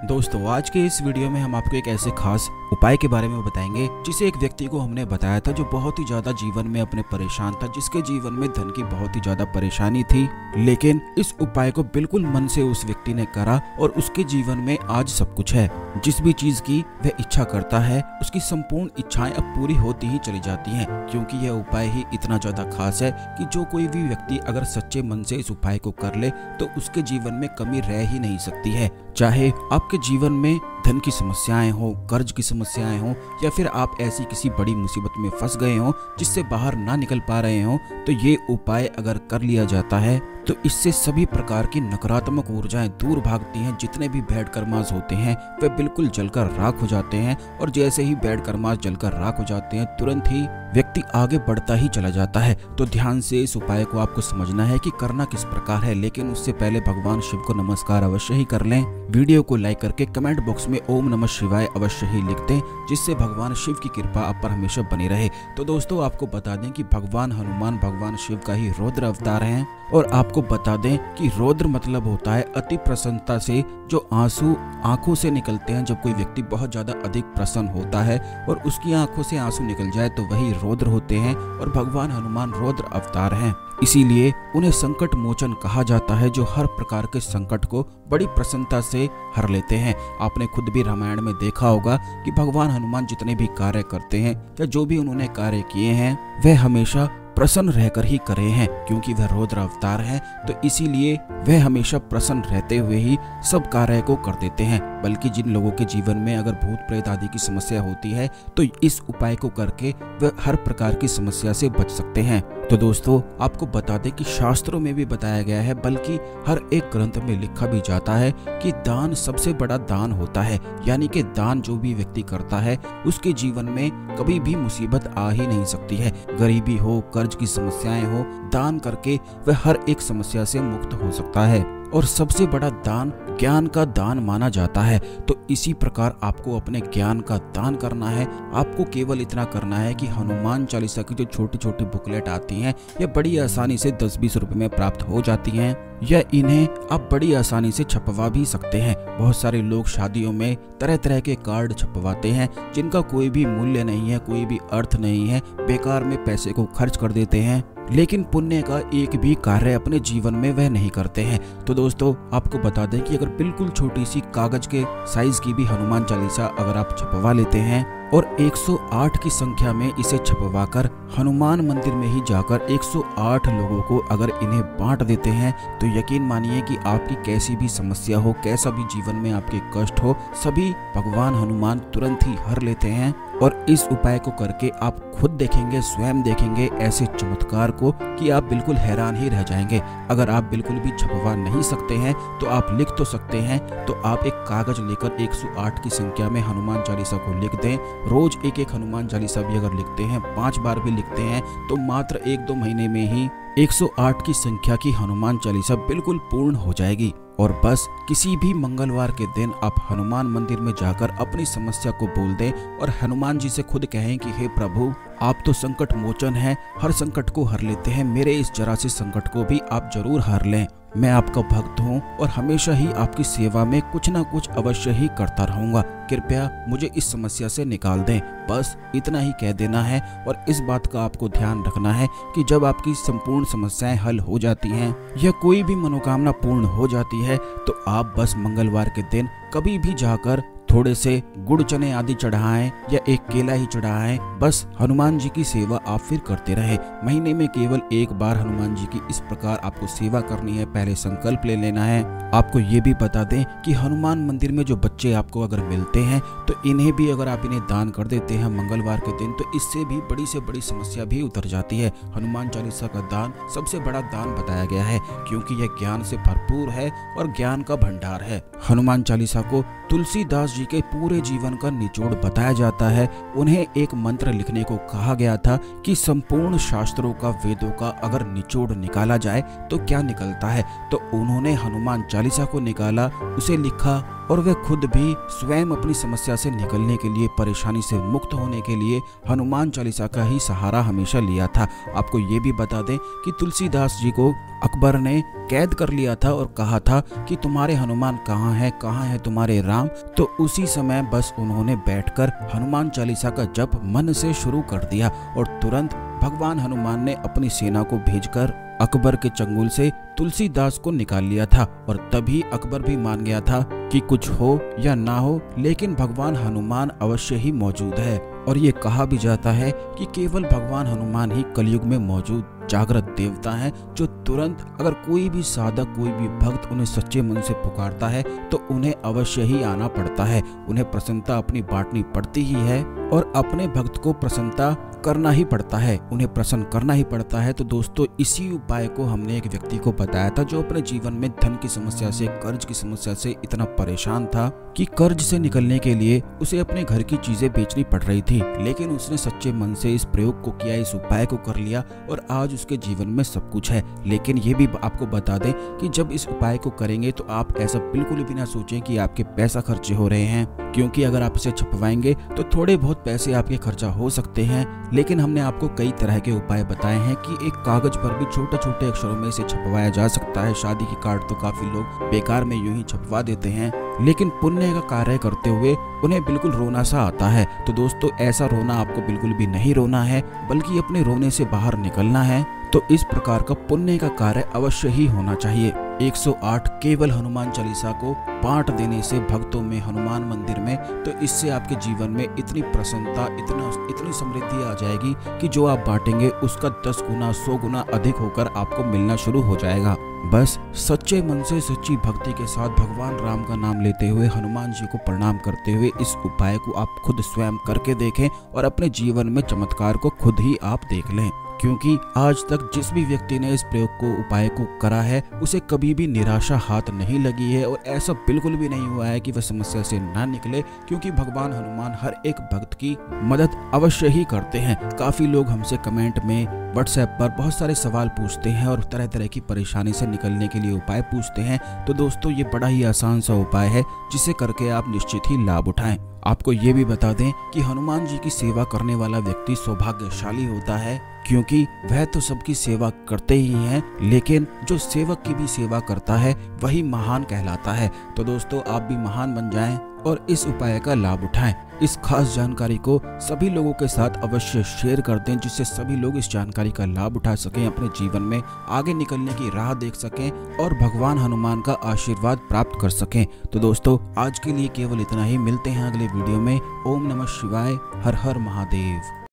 दोस्तों आज के इस वीडियो में हम आपको एक ऐसे खास उपाय के बारे में बताएंगे जिसे एक व्यक्ति को हमने बताया था जो बहुत ही ज्यादा जीवन में अपने परेशान था, जिसके जीवन में धन की बहुत ही ज्यादा परेशानी थी। लेकिन इस उपाय को बिल्कुल मन से उस व्यक्ति ने करा और उसके जीवन में आज सब कुछ है। जिस भी चीज की वह इच्छा करता है उसकी संपूर्ण इच्छाएं अब पूरी होती ही चली जाती हैं, क्योंकि यह उपाय ही इतना ज्यादा खास है कि जो कोई भी व्यक्ति अगर सच्चे मन से इस उपाय को कर ले तो उसके जीवन में कमी रह ही नहीं सकती है। चाहे आपके जीवन में धन की समस्याएं हो, कर्ज की समस्याएं हो, या फिर आप ऐसी किसी बड़ी मुसीबत में फंस गए हो जिससे बाहर ना निकल पा रहे हो, तो ये उपाय अगर कर लिया जाता है तो इससे सभी प्रकार की नकारात्मक ऊर्जाएं दूर भागती हैं। जितने भी बैड कर्मास होते हैं वे बिल्कुल जलकर राख हो जाते हैं, और जैसे ही बैड कर्मास जलकर राख हो जाते हैं तुरंत ही व्यक्ति आगे बढ़ता ही चला जाता है। तो ध्यान से इस उपाय को आपको समझना है कि करना किस प्रकार है, लेकिन उससे पहले भगवान शिव को नमस्कार अवश्य ही कर लें। वीडियो को लाइक करके कमेंट बॉक्स में ओम नमः शिवाय अवश्य ही लिख दें, जिससे भगवान शिव की कृपा आप पर हमेशा बनी रहे। तो दोस्तों आपको बता दें कि भगवान हनुमान भगवान शिव का ही रौद्र अवतार हैं, और आपको बता दें कि रौद्र मतलब होता है अति प्रसन्नता से जो आंसू आंखों से निकलते हैं। जब कोई व्यक्ति बहुत ज्यादा अधिक प्रसन्न होता है और उसकी आंखों से आंसू निकल जाए तो वही रौद्र होते हैं, और भगवान हनुमान रौद्र अवतार हैं। इसीलिए उन्हें संकट मोचन कहा जाता है, जो हर प्रकार के संकट को बड़ी प्रसन्नता से हर लेते हैं। आपने खुद भी रामायण में देखा होगा कि भगवान हनुमान जितने भी कार्य करते हैं या जो भी उन्होंने कार्य किए हैं वह हमेशा प्रसन्न रहकर ही करे हैं, क्योंकि वह रौद्र अवतार हैं। तो इसीलिए वह हमेशा प्रसन्न रहते हुए ही सब कार्य को कर देते हैं। बल्कि जिन लोगों के जीवन में अगर भूत प्रेत आदि की समस्या होती है तो इस उपाय को करके वह हर प्रकार की समस्या से बच सकते हैं। तो दोस्तों आपको बता दें कि शास्त्रों में भी बताया गया है, बल्कि हर एक ग्रंथ में लिखा भी जाता है कि दान सबसे बड़ा दान होता है। यानी कि दान जो भी व्यक्ति करता है उसके जीवन में कभी भी मुसीबत आ ही नहीं सकती है। गरीबी हो, कर्ज की समस्याएं हो, दान करके वह हर एक समस्या से मुक्त हो सकता है। और सबसे बड़ा दान ज्ञान का दान माना जाता है। तो इसी प्रकार आपको अपने ज्ञान का दान करना है। आपको केवल इतना करना है कि हनुमान चालीसा की जो छोटी छोटी बुकलेट आती हैं ये बड़ी आसानी से 10-20 रुपए में प्राप्त हो जाती हैं, या इन्हें आप बड़ी आसानी से छपवा भी सकते हैं। बहुत सारे लोग शादियों में तरह तरह के कार्ड छपवाते हैं जिनका कोई भी मूल्य नहीं है, कोई भी अर्थ नहीं है, बेकार में पैसे को खर्च कर देते हैं, लेकिन पुण्य का एक भी कार्य अपने जीवन में वह नहीं करते हैं। तो दोस्तों आपको बता दें कि अगर बिल्कुल छोटी सी कागज के साइज की भी हनुमान चालीसा अगर आप छपवा लेते हैं और 108 की संख्या में इसे छपवाकर हनुमान मंदिर में ही जाकर 108 लोगों को अगर इन्हें बांट देते हैं तो यकीन मानिए कि आपकी कैसी भी समस्या हो, कैसा भी जीवन में आपके कष्ट हो, सभी भगवान हनुमान तुरंत ही हर लेते हैं। और इस उपाय को करके आप खुद देखेंगे, स्वयं देखेंगे ऐसे चमत्कार को कि आप बिल्कुल हैरान ही रह जाएंगे। अगर आप बिल्कुल भी छपवा नहीं सकते हैं तो आप लिख तो सकते हैं, तो आप एक कागज लेकर 108 की संख्या में हनुमान चालीसा को लिख दें। रोज एक एक हनुमान चालीसा भी अगर लिखते हैं, 5 बार भी लिखते हैं, तो मात्र 1-2 महीने में ही 108 की संख्या की हनुमान चालीसा बिल्कुल पूर्ण हो जाएगी। और बस किसी भी मंगलवार के दिन आप हनुमान मंदिर में जाकर अपनी समस्या को बोल दें और हनुमान जी से खुद कहें कि हे प्रभु, आप तो संकट मोचन हैं, हर संकट को हर लेते हैं, मेरे इस जरा से संकट को भी आप जरूर हर लें। मैं आपका भक्त हूँ और हमेशा ही आपकी सेवा में कुछ ना कुछ अवश्य ही करता रहूंगा, कृपया मुझे इस समस्या से निकाल दें। बस इतना ही कह देना है। और इस बात का आपको ध्यान रखना है कि जब आपकी संपूर्ण समस्याएं हल हो जाती हैं या कोई भी मनोकामना पूर्ण हो जाती है तो आप बस मंगलवार के दिन कभी भी जाकर थोड़े से गुड़ चने आदि चढ़ाएं या एक केला ही चढ़ाएं। बस हनुमान जी की सेवा आप फिर करते रहे। महीने में केवल एक बार हनुमान जी की इस प्रकार आपको सेवा करनी है, पहले संकल्प ले लेना है। आपको ये भी बता दें कि हनुमान मंदिर में जो बच्चे आपको अगर मिलते हैं तो इन्हें भी अगर आप इन्हें दान कर देते हैं मंगलवार के दिन तो इससे भी बड़ी से बड़ी समस्या भी उतर जाती है। हनुमान चालीसा का दान सबसे बड़ा दान बताया गया है, क्योंकि यह ज्ञान से भरपूर है और ज्ञान का भंडार है। हनुमान चालीसा को तुलसीदास जी के पूरे जीवन का निचोड़ बताया जाता है। उन्हें एक मंत्र लिखने को कहा गया था कि संपूर्ण शास्त्रों का, वेदों का अगर निचोड़ निकाला जाए तो क्या निकलता है, तो उन्होंने हनुमान चालीसा को निकाला, उसे लिखा और वे खुद भी स्वयं अपनी समस्या से निकलने के लिए, परेशानी से मुक्त होने के लिए हनुमान चालीसा का ही सहारा हमेशा लिया था। आपको ये भी बता दें कि तुलसीदास जी को अकबर ने कैद कर लिया था और कहा था कि तुम्हारे हनुमान कहाँ है तुम्हारे राम। तो उसी समय बस उन्होंने बैठकर हनुमान चालीसा का जप मन से शुरू कर दिया और तुरंत भगवान हनुमान ने अपनी सेना को भेजकर अकबर के चंगुल से तुलसीदास को निकाल लिया था। और तभी अकबर भी मान गया था कि कुछ हो या ना हो, लेकिन भगवान हनुमान अवश्य ही मौजूद है। और ये कहा भी जाता है कि केवल भगवान हनुमान ही कलयुग में मौजूद जागृत देवता हैं, जो तुरंत अगर कोई भी साधक, कोई भी भक्त उन्हें सच्चे मन से पुकारता है तो उन्हें अवश्य ही आना पड़ता है। उन्हें प्रसन्नता अपनी बांटनी पड़ती ही है और अपने भक्त को प्रसन्नता करना ही पड़ता है, उन्हें प्रसन्न करना ही पड़ता है। तो दोस्तों, इसी उपाय को हमने एक व्यक्ति को बताया था जो अपने जीवन में धन की समस्या से, कर्ज की समस्या से इतना परेशान था कि कर्ज से निकलने के लिए उसे अपने घर की चीजें बेचनी पड़ रही थी। लेकिन उसने सच्चे मन से इस प्रयोग को किया, इस उपाय को कर लिया और आज उसके जीवन में सब कुछ है। लेकिन ये भी आपको बता दें कि जब इस उपाय को करेंगे तो आप ऐसा बिल्कुल भी ना सोचें कि आपके पैसा खर्चे हो रहे हैं, क्योंकि अगर आप इसे छपवाएंगे तो थोड़े बहुत पैसे आपके खर्चा हो सकते हैं। लेकिन हमने आपको कई तरह के उपाय बताए हैं कि एक कागज पर भी छोटे छोटे अक्षरों में इसे छपवाया जा सकता है। शादी की कार्ड तो काफी लोग बेकार में यूं ही छपवा देते हैं, लेकिन पुण्य का कार्य करते हुए उन्हें बिल्कुल रोना सा आता है। तो दोस्तों, ऐसा रोना आपको बिल्कुल भी नहीं रोना है, बल्कि अपने रोने से बाहर निकलना है। तो इस प्रकार का पुण्य का कार्य अवश्य ही होना चाहिए। 108 केवल हनुमान चालीसा को पाठ देने से भक्तों में, हनुमान मंदिर में, तो इससे आपके जीवन में इतनी प्रसन्नता, इतनी समृद्धि आ जाएगी कि जो आप बांटेंगे उसका 10 गुना 100 गुना अधिक होकर आपको मिलना शुरू हो जाएगा। बस सच्चे मन से, सच्ची भक्ति के साथ भगवान राम का नाम लेते हुए, हनुमान जी को प्रणाम करते हुए इस उपाय को आप खुद स्वयं करके देखें और अपने जीवन में चमत्कार को खुद ही आप देख लें। क्योंकि आज तक जिस भी व्यक्ति ने इस प्रयोग को, उपाय को करा है, उसे कभी भी निराशा हाथ नहीं लगी है और ऐसा बिल्कुल भी नहीं हुआ है कि वह समस्या से ना निकले, क्योंकि भगवान हनुमान हर एक भक्त की मदद अवश्य ही करते हैं। काफी लोग हमसे कमेंट में, व्हाट्सएप पर बहुत सारे सवाल पूछते हैं और तरह तरह की परेशानी से निकलने के लिए उपाय पूछते हैं। तो दोस्तों, ये बड़ा ही आसान सा उपाय है जिसे करके आप निश्चित ही लाभ उठाएं। आपको ये भी बता दें कि हनुमान जी की सेवा करने वाला व्यक्ति सौभाग्यशाली होता है, क्योंकि वह तो सबकी सेवा करते ही हैं, लेकिन जो सेवक की भी सेवा करता है वही महान कहलाता है। तो दोस्तों, आप भी महान बन जाएं और इस उपाय का लाभ उठाएं। इस खास जानकारी को सभी लोगों के साथ अवश्य शेयर कर दें, जिससे सभी लोग इस जानकारी का लाभ उठा सकें, अपने जीवन में आगे निकलने की राह देख सकें और भगवान हनुमान का आशीर्वाद प्राप्त कर सकें। तो दोस्तों, आज के लिए केवल इतना ही। मिलते हैं अगले वीडियो में। ओम नमः शिवाय। हर हर महादेव।